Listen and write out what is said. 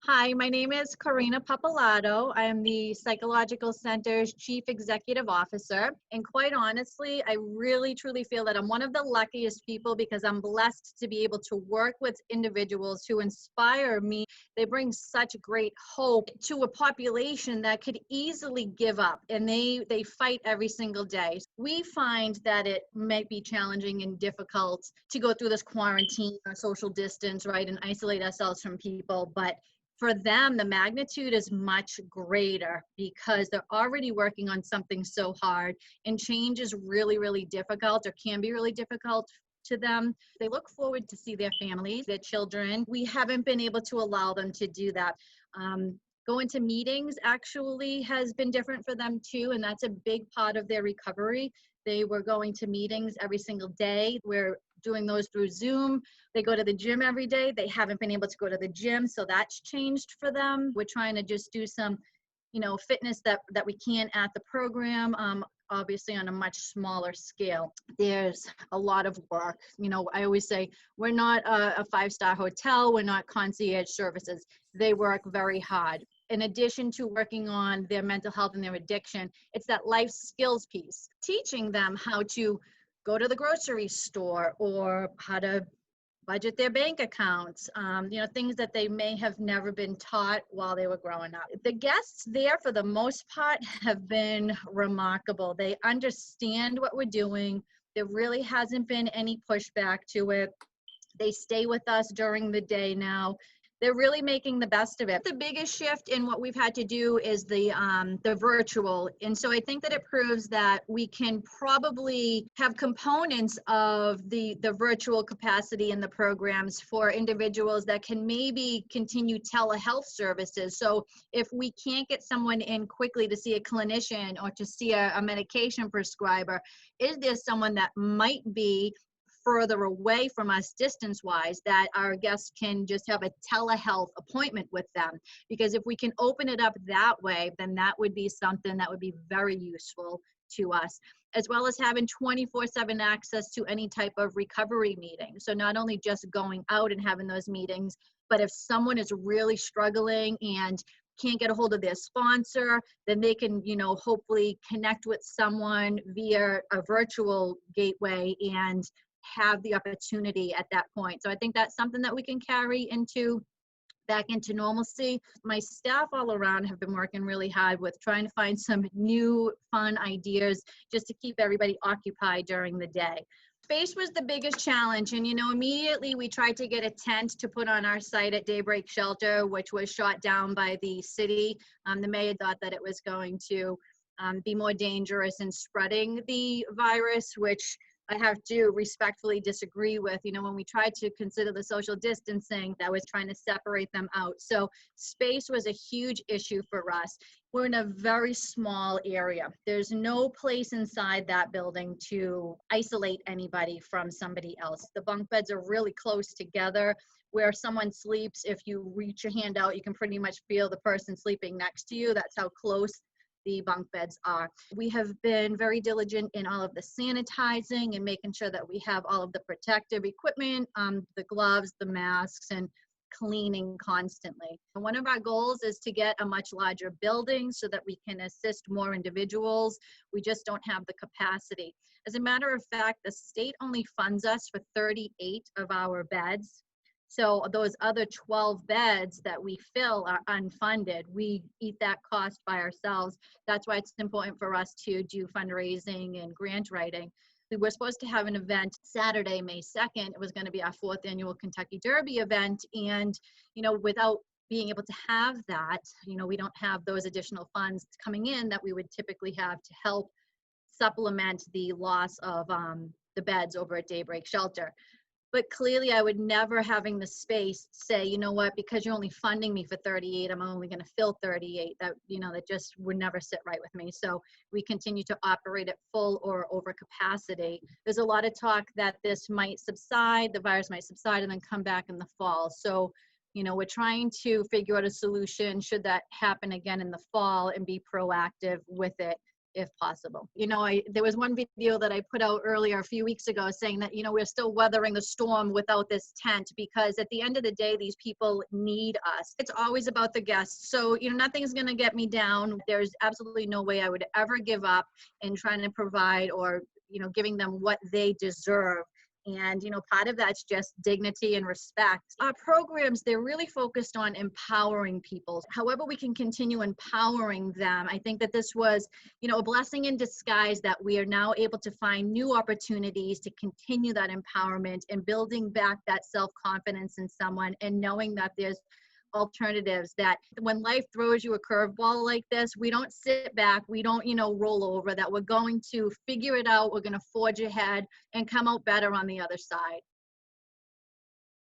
Hi, my name is Carina Pappalardo. I am the Psychological Center's Chief Executive Officer. And quite honestly, I really truly feel that I'm one of the luckiest people because I'm blessed to be able to work with individuals who inspire me. They bring such great hope to a population that could easily give up, and they fight every single day. We find that it might be challenging and difficult to go through this quarantine or social distance, right, and isolate ourselves from people, but for them, the magnitude is much greater because they're already working on something so hard, and change is really, really difficult or can be really difficult to them. They look forward to see their families, their children. We haven't been able to allow them to do that. Going to meetings actually has been different for them too, and that's a big part of their recovery. They were going to meetings every single day. We're doing those through Zoom. They go to the gym every day. They haven't been able to go to the gym, so that's changed for them. We're trying to just do some, fitness that we can at the program, obviously on a much smaller scale. There's a lot of work. I always say we're not a five-star hotel. We're not concierge services. They work very hard. In addition to working on their mental health and their addiction, it's that life skills piece, teaching them how to go to the grocery store or how to budget their bank accounts, things that they may have never been taught while they were growing up. The guests there, for the most part, have been remarkable. They understand what we're doing. There really hasn't been any pushback to it. They stay with us during the day now. They're really making the best of it. The biggest shift in what we've had to do is the virtual. And so I think that it proves that we can probably have components of the virtual capacity in the programs for individuals that can maybe continue telehealth services. So if we can't get someone in quickly to see a clinician or to see a medication prescriber, is there someone that might be further away from us distance-wise that our guests can just have a telehealth appointment with them? Because if we can open it up that way, then that would be something that would be very useful to us, as well as having 24/7 access to any type of recovery meeting. So not only just going out and having those meetings, but if someone is really struggling and can't get a hold of their sponsor, then they can, hopefully connect with someone via a virtual gateway and have the opportunity at that point. So I think that's something that we can carry back into normalcy. My staff all around have been working really hard with trying to find some new fun ideas just to keep everybody occupied during the day. Space was the biggest challenge, and immediately we tried to get a tent to put on our site at Daybreak Shelter, which was shot down by the city. The mayor thought that it was going to be more dangerous in spreading the virus, which I have to respectfully disagree with. When we tried to consider the social distancing, that was trying to separate them out. So space was a huge issue for us. We're in a very small area. There's no place inside that building to isolate anybody from somebody else. The bunk beds are really close together. Where someone sleeps, if you reach your hand out, you can pretty much feel the person sleeping next to you. That's how close the bunk beds are. We have been very diligent in all of the sanitizing and making sure that we have all of the protective equipment, the gloves, the masks, and cleaning constantly. And one of our goals is to get a much larger building so that we can assist more individuals. We just don't have the capacity. As a matter of fact, the state only funds us for 38 of our beds. So those other 12 beds that we fill are unfunded. We eat that cost by ourselves. That's why it's important for us to do fundraising and grant writing. We were supposed to have an event Saturday, May 2nd. It was going to be our 4th annual Kentucky Derby event. And, without being able to have that, we don't have those additional funds coming in that we would typically have to help supplement the loss of the beds over at Daybreak Shelter. But clearly I would never, having the space, say, you know what, because you're only funding me for 38, I'm only going to fill 38. That just would never sit right with me. So we continue to operate at full or over capacity. There's a lot of talk that this might subside, the virus might subside and then come back in the fall. So, we're trying to figure out a solution should that happen again in the fall and be proactive with it if possible. There was one video that I put out earlier a few weeks ago saying that, we're still weathering the storm without this tent, because at the end of the day, these people need us. It's always about the guests. So, nothing's going to get me down. There's absolutely no way I would ever give up in trying to provide or, giving them what they deserve. And, part of that's just dignity and respect. Our programs, they're really focused on empowering people. However we can continue empowering them, I think that this was, a blessing in disguise, that we are now able to find new opportunities to continue that empowerment and building back that self-confidence in someone, and knowing that there's alternatives, that when life throws you a curveball like this, we don't sit back, we don't, roll over, that we're going to figure it out, we're going to forge ahead and come out better on the other side.